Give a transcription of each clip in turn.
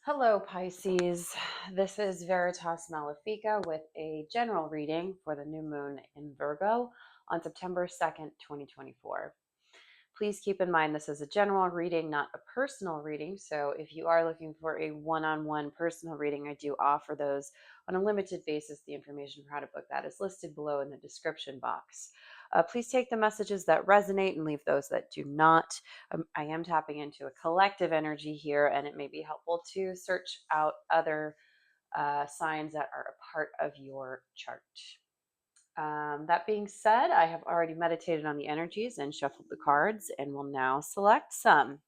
Hello, Pisces. This is Veritas Malefica with a general reading for the new moon in Virgo on September 2nd, 2024. Please keep in mind this is a general reading, not a personal reading. So if you are looking for a one-on-one personal reading, I do offer those on a limited basis. The information for how to book that is listed below in the description box. Please take the messages that resonate and leave those that do not. I am tapping into a collective energy here, and it may be helpful to search out other signs that are a part of your chart. That being said, I have already meditated on the energies and shuffled the cards and will now select some.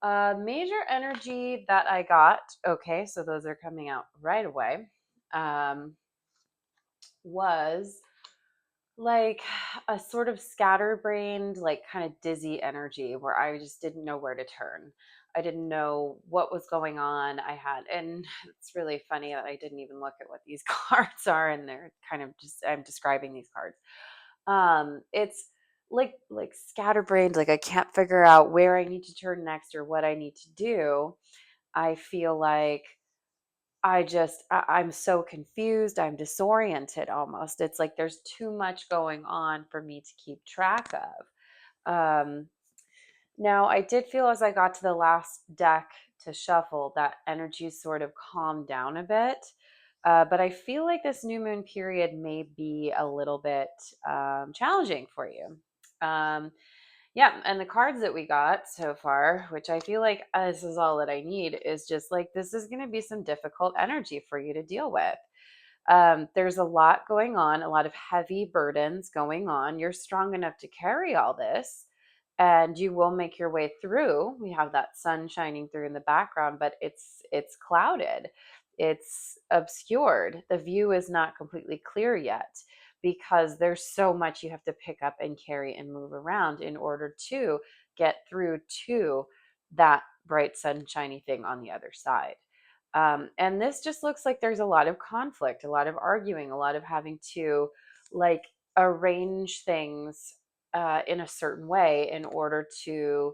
Major energy that I got, okay, so those are coming out right away, was like a sort of scatterbrained, like kind of dizzy energy where I just didn't know where to turn. I didn't know what was going on. And it's really funny that I didn't even look at what these cards are, and they're kind of just, I'm describing these cards. It's like scatterbrained, like I can't figure out where I need to turn next or what I need to do. I feel like I'm so confused. I'm disoriented almost. It's like there's too much going on for me to keep track of. Now, I did feel as I got to the last deck to shuffle that energy sort of calmed down a bit. But I feel like this new moon period may be a little bit challenging for you. Um, yeah, and the cards that we got so far, which I feel like this is all that I need, is just like this is going to be some difficult energy for you to deal with. There's a lot going on, a lot of heavy burdens going on. You're strong enough to carry all this, and you will make your way through. We have that sun shining through in the background, but it's clouded. It's obscured. The view is not completely clear yet because there's so much you have to pick up and carry and move around in order to get through to that bright sunshiny thing on the other side. And this just looks like there's a lot of conflict, a lot of arguing, a lot of having to like arrange things in a certain way in order to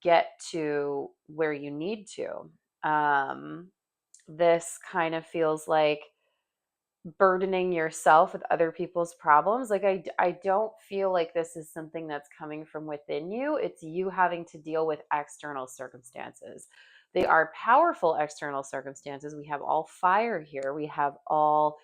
get to where you need to. This kind of feels like burdening yourself with other people's problems. Like I don't feel like this is something that's coming from within you. It's you having to deal with external circumstances. They are powerful external circumstances. We have all fire here. We have all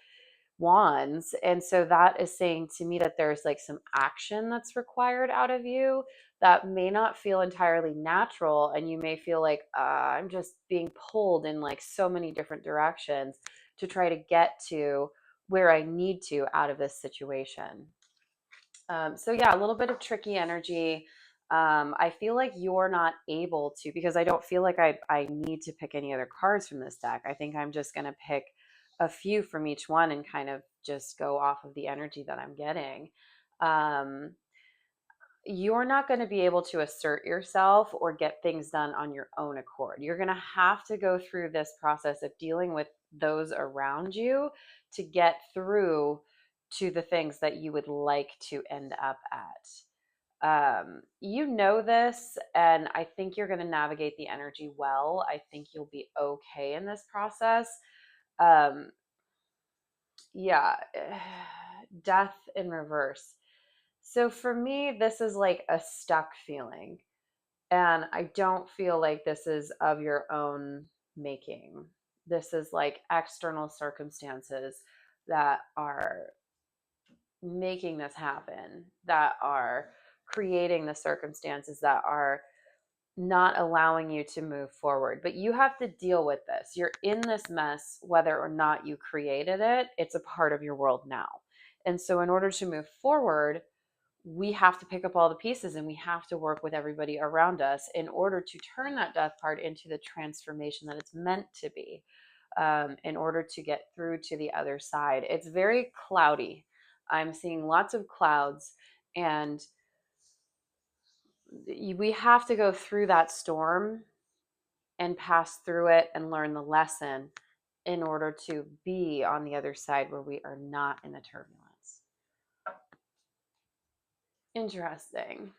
wands. And so that is saying to me that there's like some action that's required out of you that may not feel entirely natural. And you may feel like, I'm just being pulled in like so many different directions to try to get to where I need to out of this situation. So yeah, a little bit of tricky energy. I feel like you're not able to, because I don't feel like I need to pick any other cards from this deck. I think I'm just going to pick a few from each one and kind of just go off of the energy that I'm getting. Um, you're not going to be able to assert yourself or get things done on your own accord. You're going to have to go through this process of dealing with those around you to get through to the things that you would like to end up at. You know this, and I think you're going to navigate the energy well. I think you'll be okay in this process. Um, yeah, death in reverse. So for me, this is like a stuck feeling. And I don't feel like this is of your own making. This is like external circumstances that are making this happen, that are creating the circumstances that are not allowing you to move forward. But you have to deal with this. You're in this mess, whether or not you created it, it's a part of your world now. And so, in order to move forward, we have to pick up all the pieces and we have to work with everybody around us in order to turn that death part into the transformation that it's meant to be, in order to get through to the other side. It's very cloudy. I'm seeing lots of clouds, and we have to go through that storm and pass through it and learn the lesson in order to be on the other side where we are not in the turbulence. Interesting.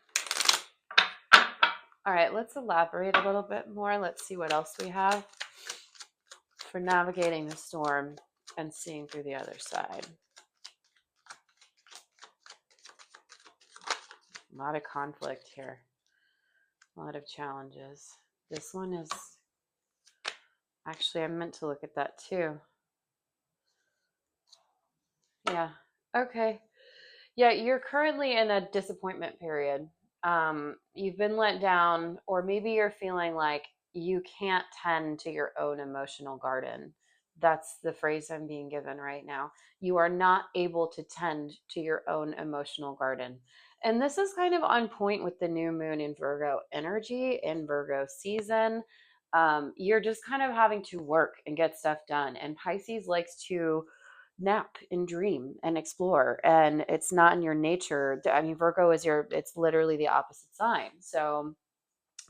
All right, let's elaborate a little bit more. Let's see what else we have for navigating the storm and seeing through the other side. A lot of conflict here, a lot of challenges. This one is actually, I meant to look at that too. Yeah. Okay. Yeah, you're currently in a disappointment period. You've been let down, or maybe you're feeling like you can't tend to your own emotional garden. That's the phrase I'm being given right now. You are not able to tend to your own emotional garden. And this is kind of on point with the new moon in Virgo energy, in Virgo season. You're just kind of having to work and get stuff done. And Pisces likes to nap and dream and explore, and it's not in your nature. I mean, Virgo is your, it's literally the opposite sign, so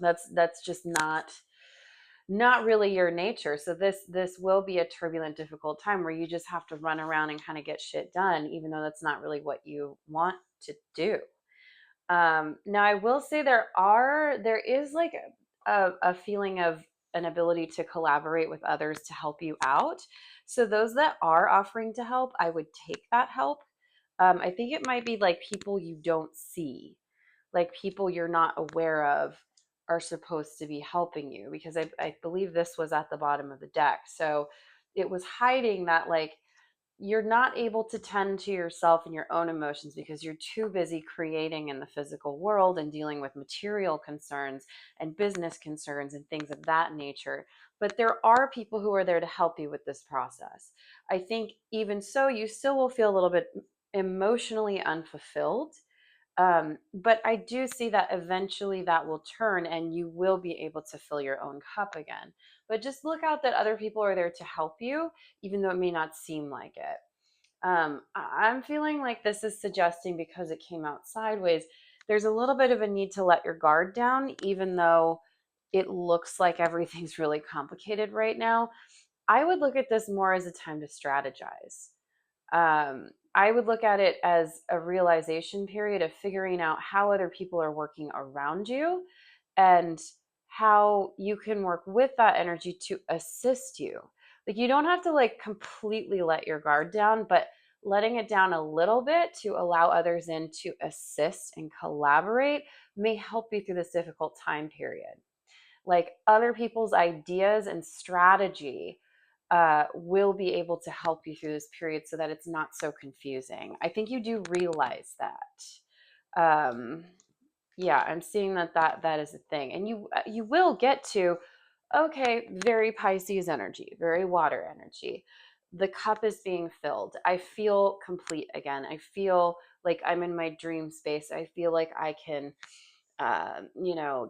that's just not really your nature. So this will be a turbulent, difficult time where you just have to run around and kind of get shit done, even though that's not really what you want to do. Now I will say there is like a feeling of an ability to collaborate with others to help you out. So those that are offering to help, I would take that help. I think it might be like people you don't see, like people you're not aware of are supposed to be helping you, because I believe this was at the bottom of the deck. So it was hiding that like you're not able to tend to yourself and your own emotions because you're too busy creating in the physical world and dealing with material concerns and business concerns and things of that nature. But there are people who are there to help you with this process. I think even so, you still will feel a little bit emotionally unfulfilled. But I do see that eventually that will turn and you will be able to fill your own cup again. But just look out that other people are there to help you, even though it may not seem like it. I'm feeling like this is suggesting, because it came out sideways, there's a little bit of a need to let your guard down, even though it looks like everything's really complicated right now. I would look at this more as a time to strategize. I would look at it as a realization period of figuring out how other people are working around you and how you can work with that energy to assist you. Like, you don't have to like completely let your guard down, but letting it down a little bit to allow others in to assist and collaborate may help you through this difficult time period. Like, other people's ideas and strategy will be able to help you through this period so that it's not so confusing. I think you do realize that. Yeah, I'm seeing that is a thing, and you will get to, okay, very Pisces energy, very water energy. The cup is being filled. I feel complete again. I feel like I'm in my dream space. I feel like I can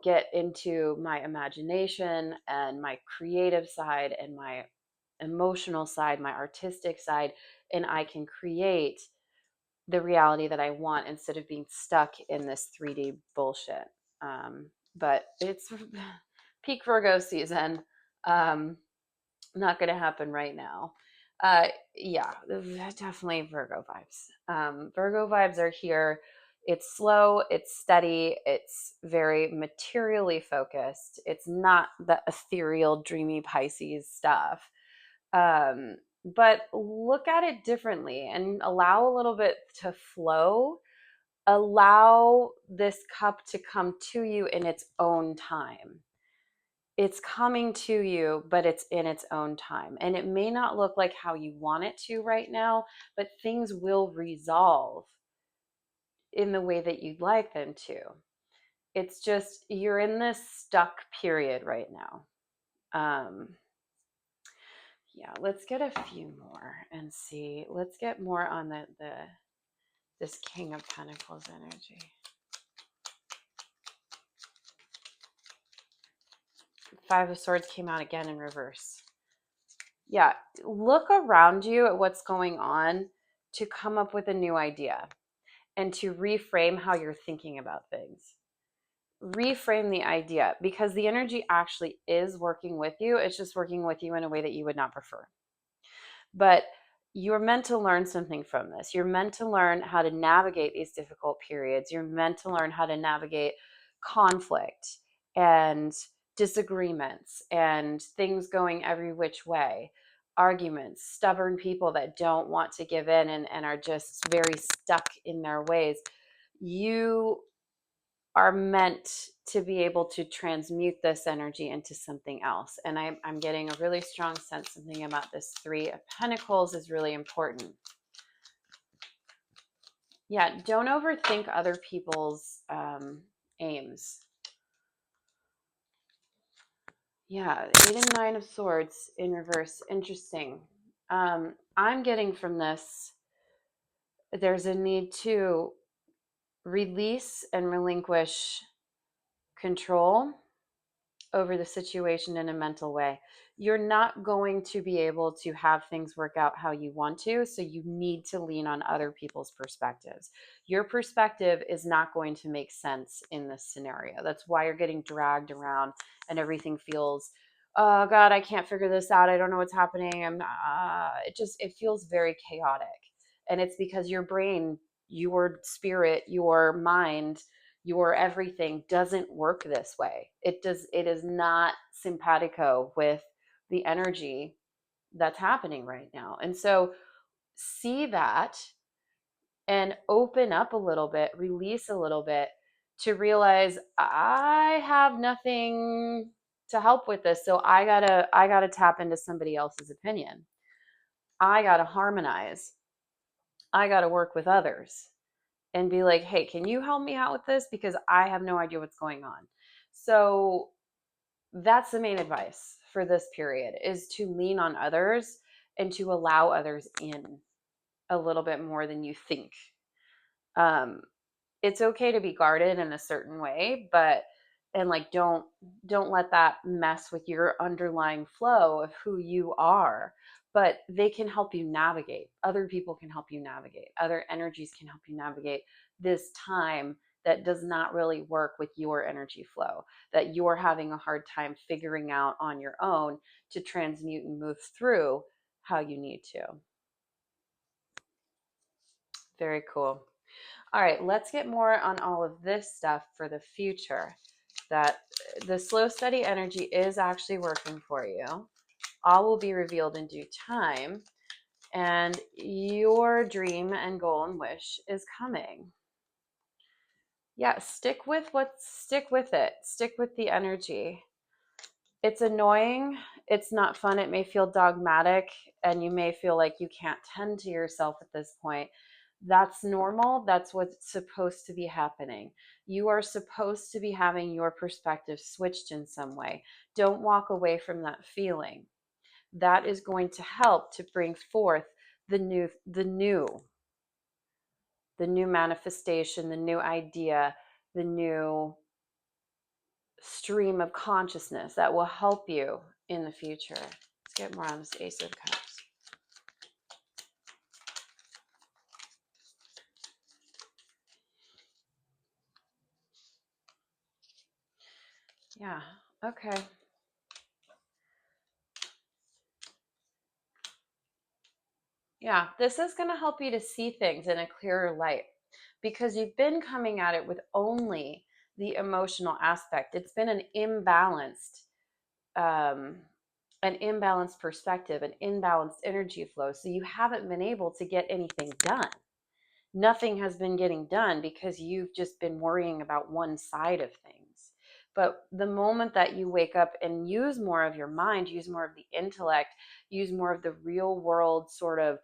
get into my imagination and my creative side and my emotional side, my artistic side, and I can create the reality that I want instead of being stuck in this 3D bullshit. But it's peak Virgo season. Not going to happen right now. Yeah, definitely Virgo vibes. Virgo vibes are here. It's slow, it's steady, it's very materially focused. It's not the ethereal, dreamy Pisces stuff. Um, but look at it differently and allow a little bit to flow. Allow this cup to come to you in its own time. It's coming to you, but it's in its own time. And it may not look like how you want it to right now, but things will resolve in the way that you'd like them to. It's just you're in this stuck period right now. Yeah, let's get a few more and see. Let's get more on the this King of Pentacles energy. Five of Swords came out again in reverse. Yeah, look around you at what's going on to come up with a new idea and to reframe how you're thinking about things. Reframe the idea, because the energy actually is working with you. It's just working with you in a way that you would not prefer. But you're meant to learn something from this. You're meant to learn how to navigate these difficult periods. You're meant to learn how to navigate conflict and disagreements and things going every which way, arguments, stubborn people that don't want to give in and are just very stuck in their ways. You are meant to be able to transmute this energy into something else. And I'm getting a really strong sense something about this Three of Pentacles is really important. Yeah, don't overthink other people's aims. Yeah, 8 and 9 of Swords in reverse. Interesting. I'm getting from this, there's a need to release and relinquish control over the situation in a mental way. You're not going to be able to have things work out how you want to, so you need to lean on other people's perspectives. Your perspective is not going to make sense in this scenario. That's why you're getting dragged around and everything feels, oh God, I can't figure this out. I don't know what's happening. It feels very chaotic. And it's because your brain, your spirit, your mind, your everything doesn't work this way. It is not simpatico with the energy that's happening right now. And so see that and open up a little bit, release a little bit to realize I have nothing to help with this. So I got to tap into somebody else's opinion. I got to harmonize. I got to work with others and be like, hey, can you help me out with this? Because I have no idea what's going on. So that's the main advice for this period, is to lean on others and to allow others in a little bit more than you think. Um, it's okay to be guarded in a certain way, but and like don't let that mess with your underlying flow of who you are. But they can help you navigate. Other people can help you navigate. Other energies can help you navigate this time that does not really work with your energy flow, that you're having a hard time figuring out on your own to transmute and move through how you need to. Very cool. All right, let's get more on all of this stuff for the future. That the slow, steady energy is actually working for you. All will be revealed in due time. And your dream and goal and wish is coming. Yeah, stick with it. Stick with the energy. It's annoying. It's not fun. It may feel dogmatic, and you may feel like you can't tend to yourself at this point. That's normal. That's what's supposed to be happening. You are supposed to be having your perspective switched in some way. Don't walk away from that feeling. That is going to help to bring forth the new manifestation, the new idea, the new stream of consciousness that will help you in the future. Let's get more on this Ace of Cups. Yeah, okay. Yeah, this is going to help you to see things in a clearer light because you've been coming at it with only the emotional aspect. It's been um, an imbalanced perspective, an imbalanced energy flow. So you haven't been able to get anything done. Nothing has been getting done because you've just been worrying about one side of things. But the moment that you wake up and use more of your mind, use more of the intellect, use more of the real world sort of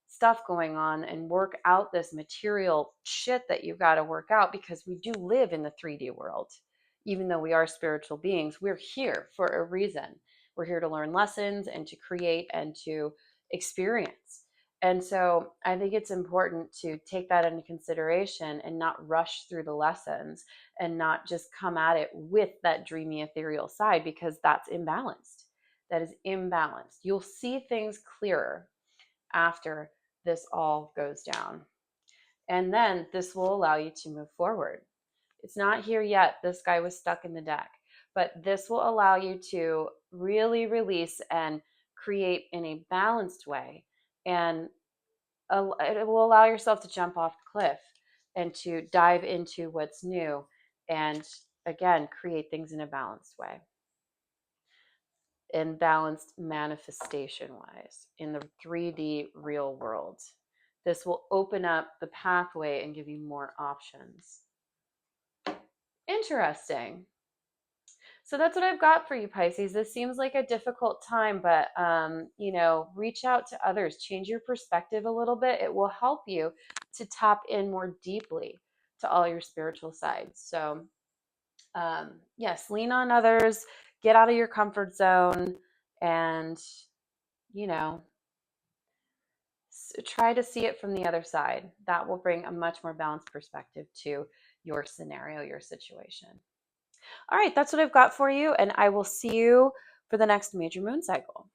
stuff going on and work out this material shit that you've got to work out, because we do live in the 3D world. Even though we are spiritual beings, we're here for a reason. We're here to learn lessons and to create and to experience. And so I think it's important to take that into consideration and not rush through the lessons and not just come at it with that dreamy ethereal side, because that's imbalanced. That is imbalanced. You'll see things clearer after this all goes down. And then this will allow you to move forward. It's not here yet. This guy was stuck in the deck, but this will allow you to really release and create in a balanced way. And it will allow yourself to jump off the cliff and to dive into what's new and again, create things in a balanced way and balanced manifestation wise in the 3D real world. This will open up the pathway and give you more options. Interesting. So that's what I've got for you, Pisces. This seems like a difficult time, but reach out to others, change your perspective a little bit. It will help you to tap in more deeply to all your spiritual sides. So, yes, lean on others, get out of your comfort zone, and you know, try to see it from the other side. That will bring a much more balanced perspective to your scenario, your situation. All right, that's what I've got for you, and I will see you for the next major moon cycle.